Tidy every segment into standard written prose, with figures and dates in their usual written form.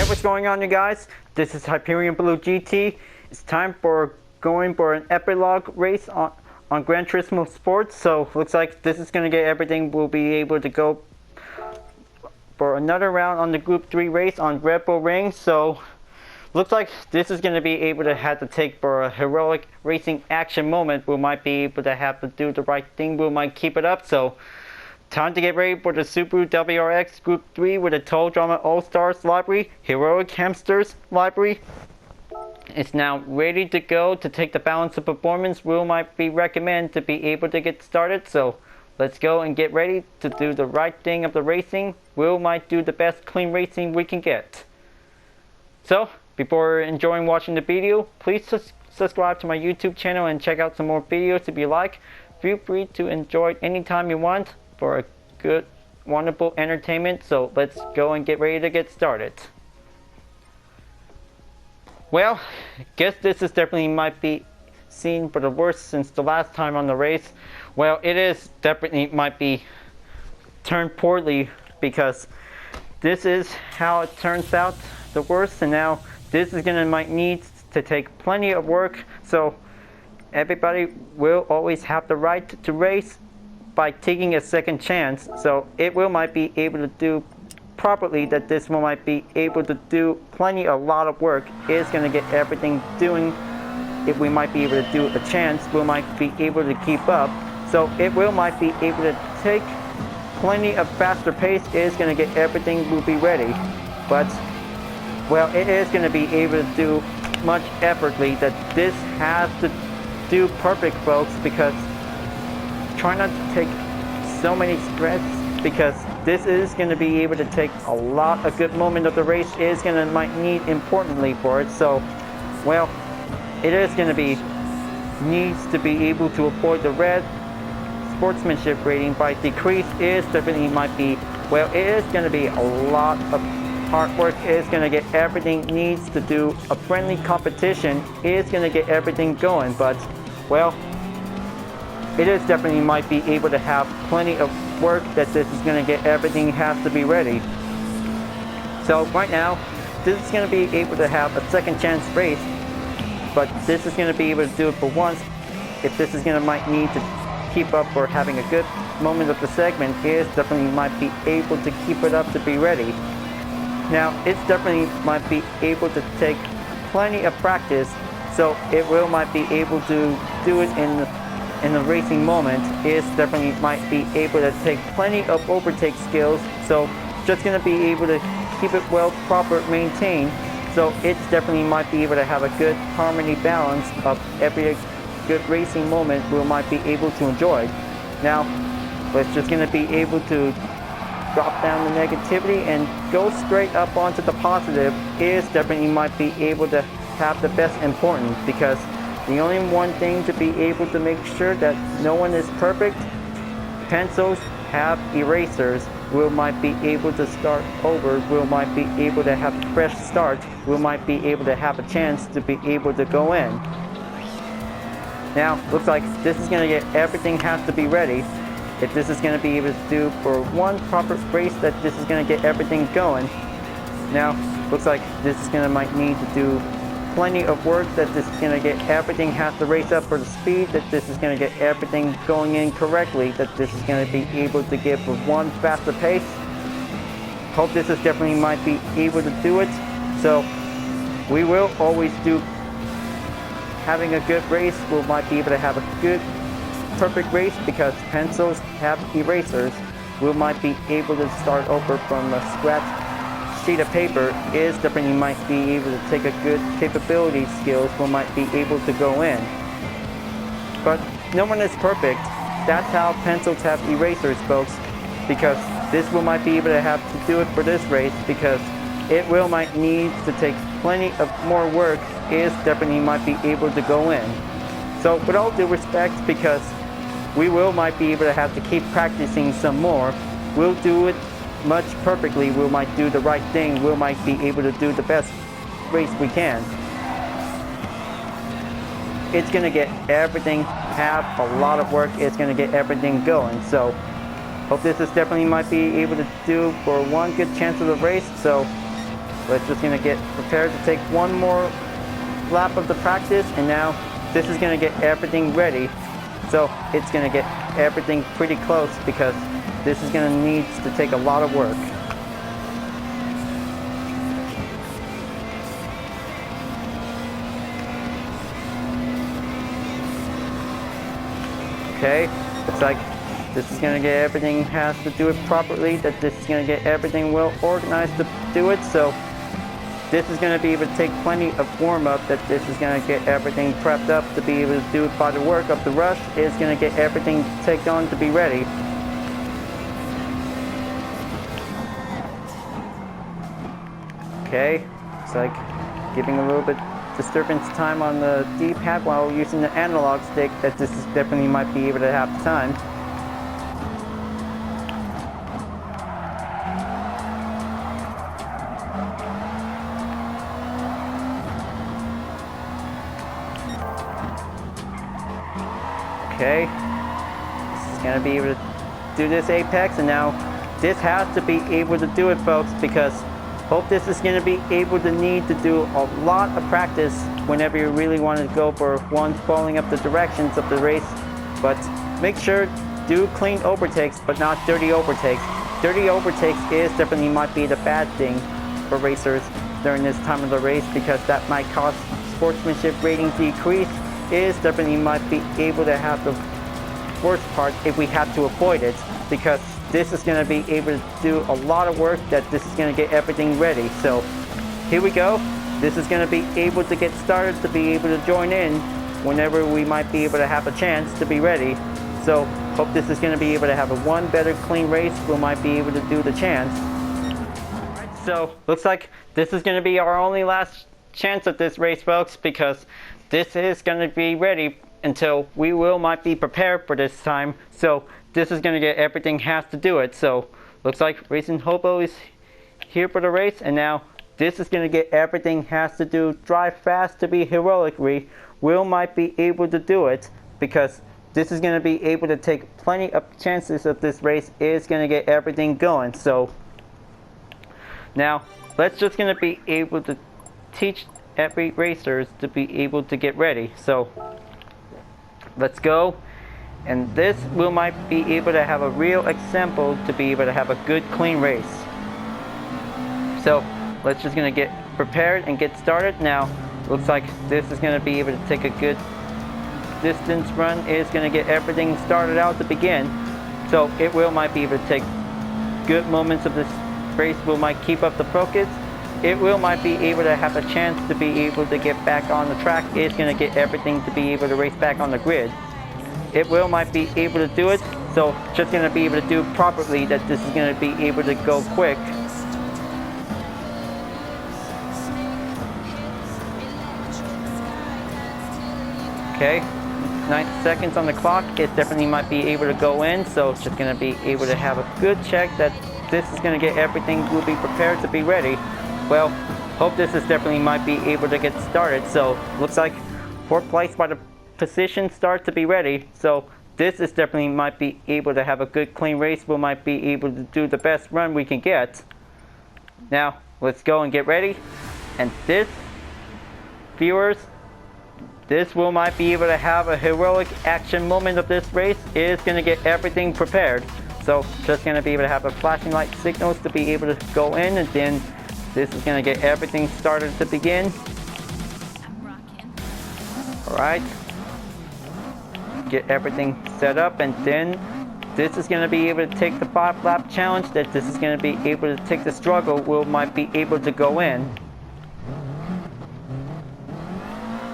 what's going on, you guys? This is Hyperion-Blue-GT. It's time for going for an epilogue race on Gran Turismo Sports. So looks like this is going to get everything. We'll be able to go for another round on the Group 3 race on Red Bull Ring. So looks like this is going to be able to have to take for a heroic racing action moment. We might be able to have to do the right thing. We might keep it up. So time to get ready for the Subaru WRX Group 3 with a Toll Drama All-Stars library, Heroic Hamsters library. It's now ready to go to take the balance of performance. We might be recommended to be able to get started. So let's go and get ready to do the right thing of the racing. We might do the best clean racing we can get. So before enjoying watching the video, please subscribe to my YouTube channel and check out some more videos if you like. Feel free to enjoy it anytime you want for a good, wonderful entertainment. So let's go and get ready to get started. Well, I guess this is definitely might be seen for the worst since the last time on the race. Well, it is definitely might be turned poorly because this is how it turns out the worst, and now this is gonna might need to take plenty of work. So everybody will always have the right to race by taking a second chance. So it will might be able to do properly that this will might be able to do a lot of work. Is going to get everything doing. If we might be able to do a chance, we might be able to keep up. So it will might be able to take plenty of faster pace. Is going to get everything will be ready. But well, it is going to be able to do much effortly that this has to do perfect, folks, because try not to take so many stress, because this is going to be able to take a lot. A good moment of the race is going to might need importantly for it. So well, it is going to be needs to be able to avoid the red sportsmanship rating by decrease. Is definitely might be, well, it is going to be a lot of hard work. Is going to get everything needs to do a friendly competition. Is going to get everything going, but well, it is definitely might be able to have plenty of work that this is going to get everything has to be ready. So right now, this is going to be able to have a second chance race, but this is going to be able to do it for once. If this is going to might need to keep up for having a good moment of the segment, is definitely might be able to keep it up to be ready. Now it's definitely might be able to take plenty of practice, so it will might be able to do it in the racing moment. Is definitely might be able to take plenty of overtake skills, so just going to be able to keep it well proper maintained. So it's definitely might be able to have a good harmony balance of every good racing moment we might be able to enjoy. Now we're just going to be able to drop down the negativity and go straight up onto the positive. Is definitely might be able to have the best important, because the only one thing to be able to make sure that no one is perfect, pencils have erasers. We might be able to start over. We might be able to have a fresh start. We might be able to have a chance to be able to go in. Now, looks like this is going to get everything has to be ready. If this is going to be able to do for one proper race, that this is going to get everything going. Now, looks like this is going to might need to do plenty of work, that this is going to get everything has to race up for the speed, that this is going to get everything going in correctly, that this is going to be able to give with one faster pace. Hope this is definitely might be able to do it. So we will always do having a good race. We might be able to have a good perfect race, because pencils have erasers. We might be able to start over from a scratch sheet of paper. Is definitely might be able to take a good capability skills. We might be able to go in, but no one is perfect. That's how pencils have erasers, folks, because this will might be able to have to do it for this race, because it will might need to take plenty of more work. Is definitely might be able to go in. So with all due respect, because we will might be able to have to keep practicing some more, we'll do it much perfectly. We might do the right thing. We might be able to do the best race we can. It's going to get everything, have a lot of work. It's going to get everything going. So hope this is definitely might be able to do for one good chance of the race. So let's just gonna get prepared to take one more lap of the practice, and now this is gonna get everything ready. So it's gonna get everything pretty close because this is gonna need to take a lot of work. Okay, looks like this is gonna get everything has to do it properly, that this is gonna get everything well organized to do it. So this is gonna be able to take plenty of warm up, that this is gonna get everything prepped up to be able to do it by the work of the rush is gonna get everything taken on to be ready. Okay, it's like giving a little bit disturbance time on the D-pad while using the analog stick, that this is definitely might be able to have time. Okay, this is gonna be able to do this apex, and now this has to be able to do it, folks, because hope this is going to be able to need to do a lot of practice whenever you really want to go for one following up the directions of the race. But make sure do clean overtakes, but not dirty overtakes. Dirty overtakes is definitely might be the bad thing for racers during this time of the race, because that might cause sportsmanship rating decrease. Is definitely might be able to have the worst part if we have to avoid it, because this is going to be able to do a lot of work, that this is going to get everything ready. So here we go. This is going to be able to get started to be able to join in whenever we might be able to have a chance to be ready. So hope this is going to be able to have a one better clean race. We might be able to do the chance. So looks like this is going to be our only last chance at this race, folks, because this is going to be ready until we might be prepared for this time. So this is going to get everything has to do it. So looks like Racing Hobo is here for the race, and now this is going to get everything has to do. Drive fast to be heroic. Will might be able to do it, because this is going to be able to take plenty of chances of this race is going to get everything going. So now let's just going to be able to teach every racers to be able to get ready. So let's go. And this will might be able to have a real example to be able to have a good clean race. So let's just gonna get prepared and get started. Now looks like this is gonna be able to take a good distance run, is gonna get everything started out to begin. So it will might be able to take good moments of this race, will might keep up the focus. It will might be able to have a chance to be able to get back on the track. It's gonna get everything to be able to race back on the grid. It will might be able to do it, so just going to be able to do properly, that this is going to be able to go quick. Okay, 9 seconds on the clock. It definitely might be able to go in, so just going to be able to have a good check that this is going to get everything, will be prepared to be ready. Well, hope this is definitely might be able to get started. So looks like 4th place by the position start to be ready. So this is definitely might be able to have a good clean race. We might be able to do the best run we can get. Now let's go and get ready. And this, viewers, this will might be able to have a heroic action moment of this race, is going to get everything prepared. So just going to be able to have a flashing light signals to be able to go in, and then this is going to get everything started to begin. Alright, get everything set up, and then this is going to be able to take the 5-lap challenge, that this is going to be able to take the struggle, will might be able to go in.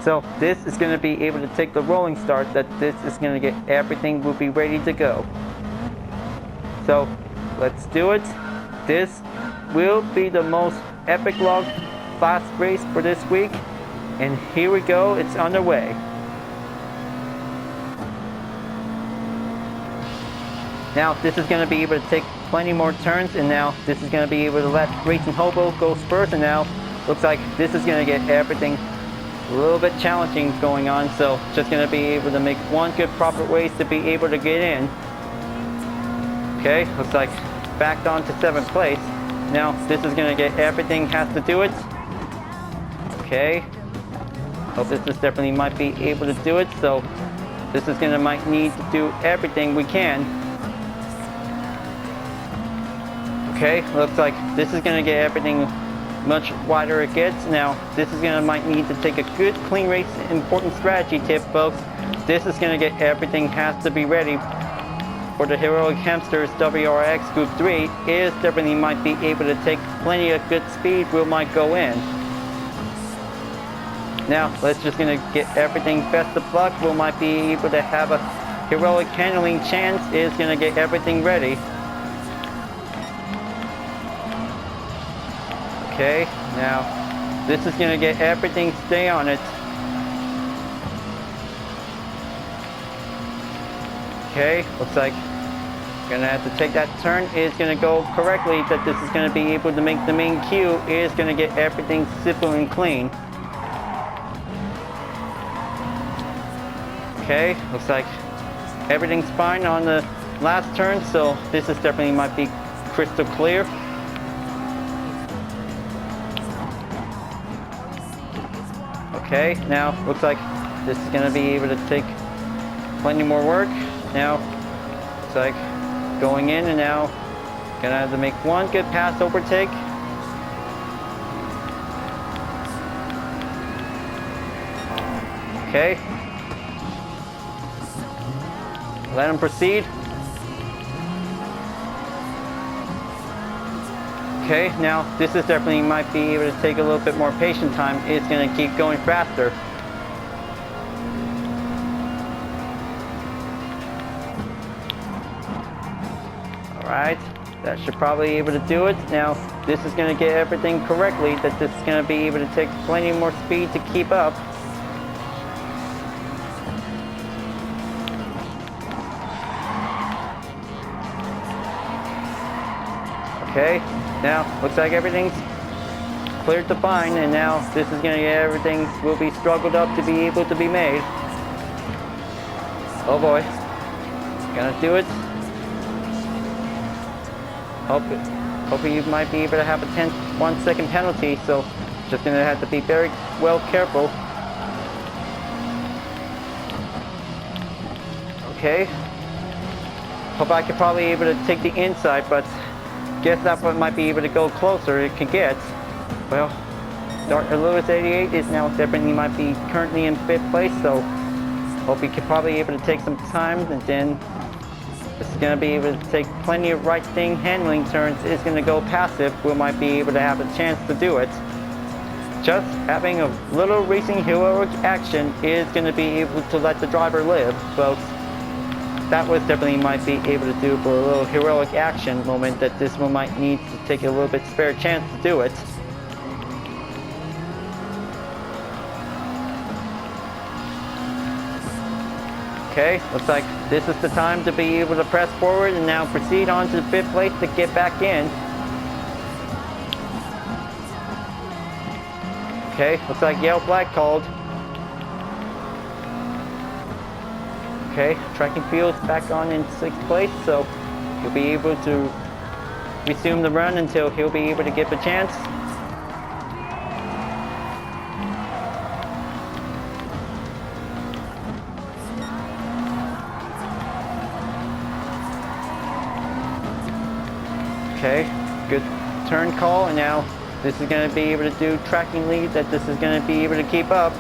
So this is going to be able to take the rolling start, that this is going to get everything will be ready to go. So let's do it. This will be the most epic log fast race for this week, and here we go, it's underway. Now this is going to be able to take plenty more turns, and now this is going to be able to let Racing Hobo go first, and now looks like this is going to get everything a little bit challenging going on. So just going to be able to make one good proper race to be able to get in. Okay, looks like backed on to 7th place. now this is gonna get everything has to do it. Okay. Hope this is definitely might be able to do it. So this is gonna might need to do everything we can. Okay, looks like this is gonna get everything much wider it gets. Now this is gonna might need to take a good clean race. Important strategy tip, folks. This is gonna get everything has to be ready for the Heroic Hamsters WRX Group 3 is definitely might be able to take plenty of good speed. We might go in. Now let's just gonna get everything best of luck. We might be able to have a heroic handling chance. Is gonna get everything ready. Okay, now this is gonna get everything stay on it. Okay, looks like gonna have to take that turn. Is gonna go correctly. That this is gonna be able to make the main queue. Is gonna get everything simple and clean. Okay, looks like everything's fine on the last turn, so this is definitely might be crystal clear. Okay, now looks like this is gonna be able to take plenty more work. Now, it's like going in and now gonna have to make one good pass overtake. Okay. Let him proceed. Okay, now this is definitely might be able to take a little bit more patient time. It's gonna keep going faster. Alright, that should probably be able to do it. Now, this is gonna get everything correctly, that this is gonna be able to take plenty more speed to keep up. Okay, now looks like everything's cleared to fine, and now this is gonna get everything will be struggled up to be able to be made. Oh boy, gonna do it. Hoping you might be able to have a 1-second penalty, so just gonna have to be very well careful. Okay, hope I could probably be able to take the inside, but guess that one might be able to go closer. It can get. Well, Dr. Lewis 88 is now definitely might be currently in 5th place, so hope he could probably be able to take some time, and then this is going to be able to take plenty of right thing handling turns. It's going to go passive. We might be able to have a chance to do it. Just having a little racing heroic action is going to be able to let the driver live, folks. That was definitely might be able to do for a little heroic action moment, that this one might need to take a little bit spare chance to do it. Okay, looks like this is the time to be able to press forward and now proceed on to the 5th place to get back in. Okay, looks like yellow flag called. Okay, track and field's back on in 6th place, so he'll be able to resume the run until he'll be able to give a chance. Okay, good turn call, and now this is going to be able to do tracking lead, that this is going to be able to keep up.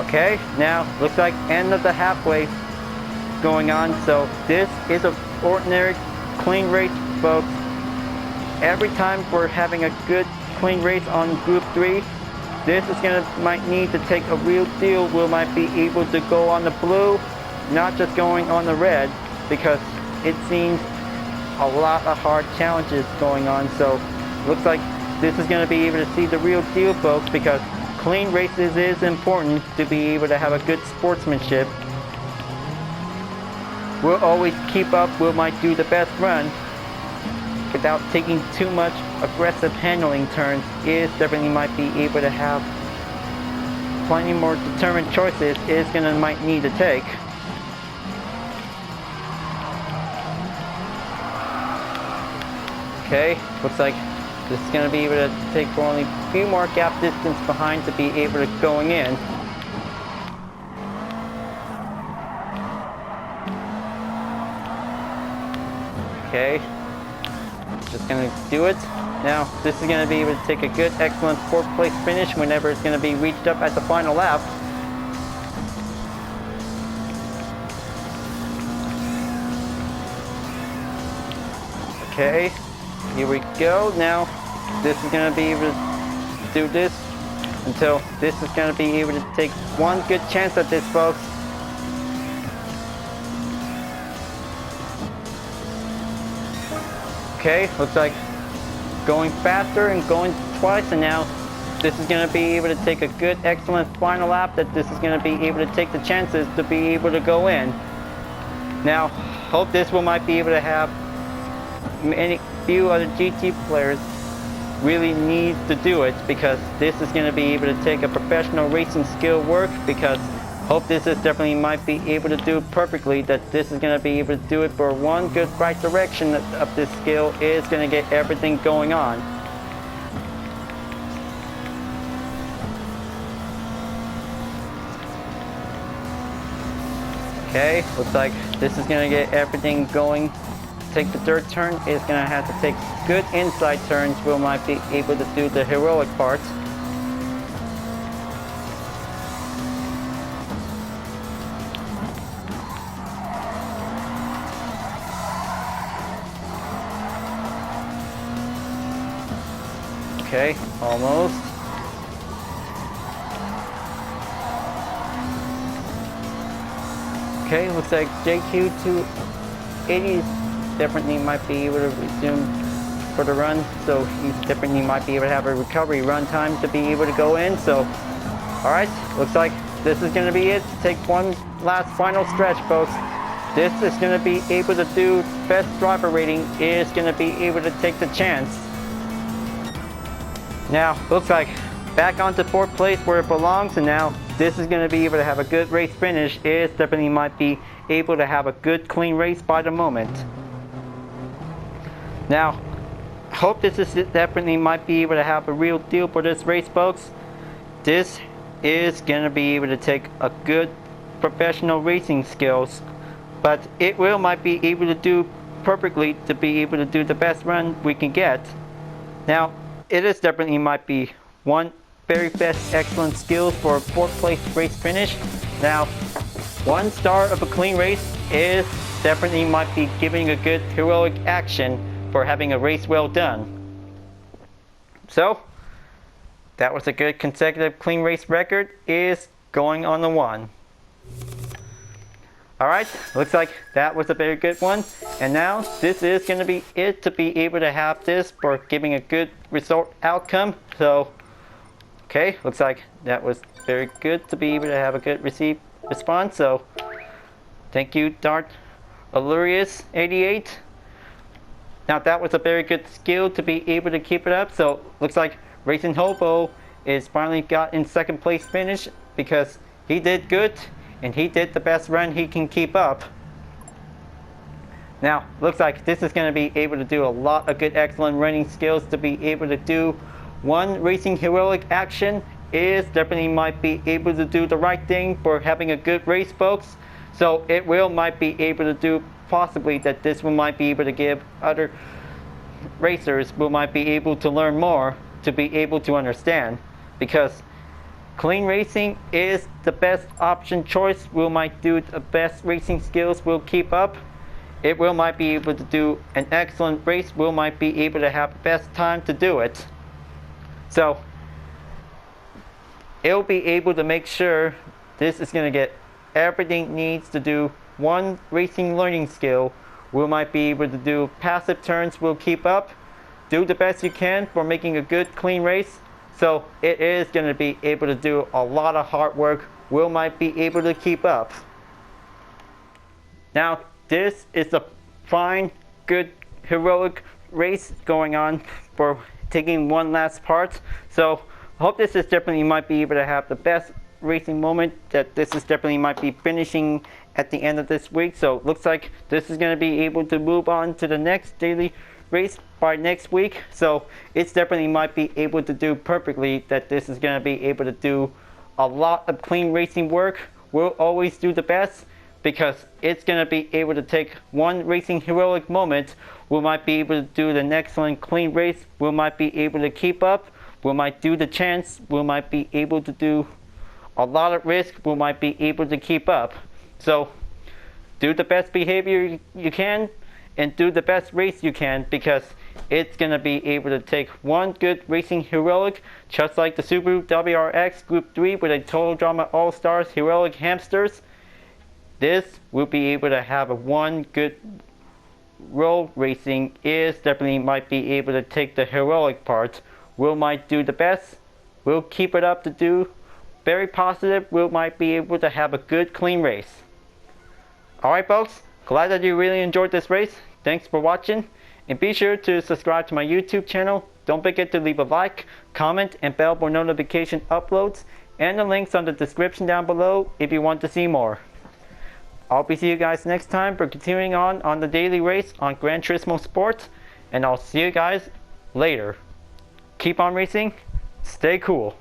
Okay, now looks like end of the halfway going on, so this is an ordinary clean race, folks. Every time we're having a good clean race on Group 3, this is might need to take a real deal. We might be able to go on the blue, not just going on the red, because it seems a lot of hard challenges going on. So looks like this is going to be able to see the real deal, folks, because clean races is important to be able to have a good sportsmanship. We'll always keep up. We might do the best run. without taking too much aggressive handling turns, is definitely might be able to have plenty more determined choices is gonna might need to take. Okay, looks like this is gonna be able to take only a few more gap distance behind to be able to going in. Okay, just gonna do it. Now, this is gonna be able to take a good, excellent 4th place finish whenever it's gonna be reached up at the final lap. Okay, here we go. Now, this is gonna be able to do this until this is gonna be able to take one good chance at this, folks. Okay, looks like going faster and going twice, and now this is going to be able to take a good, excellent final lap that this is going to be able to take the chances to be able to go in. Now, hope this will might be able to have few other GT players really need to do it, because this is going to be able to take a professional racing skill work, because hope this is definitely might be able to do perfectly, that this is going to be able to do it for one good right direction of this skill is going to get everything going on. Okay, looks like this is going to get everything going. Take the third turn, is going to have to take good inside turns, we might be able to do the heroic parts. Okay, almost. Okay, looks like JQ280 definitely might be able to resume for the run, so he definitely might be able to have a recovery run time to be able to go in. So, alright, looks like this is going to be it. Take one last final stretch, folks. This is going to be able to do best driver rating, is going to be able to take the chance. Now, looks like back onto 4th place where it belongs, and now this is going to be able to have a good race finish, is definitely might be able to have a good clean race by the moment. Now, hope this is definitely might be able to have a real deal for this race, folks. This is going to be able to take a good professional racing skills, but it will might be able to do perfectly to be able to do the best run we can get. Now, it is definitely might be one very best excellent skills for a 4th place race finish. Now, 1 star of a clean race is definitely might be giving a good heroic action for having a race well done. So, that was a good consecutive clean race record, is going on the 1. Alright, looks like that was a very good one. And now, this is going to be it to be able to have this for giving a good result outcome. So, okay, looks like that was very good to be able to have a good response. So, thank you, Dart Allurius 88. Now, that was a very good skill to be able to keep it up. So, looks like Racing Hobo is finally got in 2nd place finish, because he did good. And he did the best run he can keep up. Now, looks like this is going to be able to do a lot of good excellent running skills to be able to do one racing heroic action, is definitely might be able to do the right thing for having a good race, folks. So it will might be able to do possibly that this will might be able to give other racers will might be able to learn more to be able to understand, because clean racing is the best option choice. Will might do the best racing skills will keep up. It will might be able to do an excellent race. Will might be able to have the best time to do it. So it'll be able to make sure this is going to get everything it needs to do one racing learning skill. Will might be able to do passive turns. Will keep up. Do the best you can for making a good clean race. So it is going to be able to do a lot of hard work. Will might be able to keep up. Now, this is a fine, good, heroic race going on for taking one last part. So I hope this is definitely might be able to have the best racing moment, that this is definitely might be finishing at the end of this week. So looks like this is going to be able to move on to the next daily race by next week. So it's definitely might be able to do perfectly, that this is going to be able to do a lot of clean racing work. We'll always do the best, because it's going to be able to take one racing heroic moment. We might be able to do the excellent clean race. We might be able to keep up. We might do the chance. We might be able to do a lot of risk. We might be able to keep up. So do the best behavior you can and do the best race you can, because it's going to be able to take one good racing heroic, just like the Subaru WRX Group 3 with a Total Drama All-Stars heroic Hamsters. This will be able to have a one good road racing, is definitely might be able to take the heroic part. We might do the best. We'll keep it up to do very positive. We might be able to have a good clean race. Alright folks, glad that you really enjoyed this race. Thanks for watching, and be sure to subscribe to my YouTube channel. Don't forget to leave a like, comment, and bell for notification uploads, and the links on the description down below if you want to see more. I'll be seeing you guys next time for continuing on the daily race on Gran Turismo Sport, and I'll see you guys later. Keep on racing, stay cool.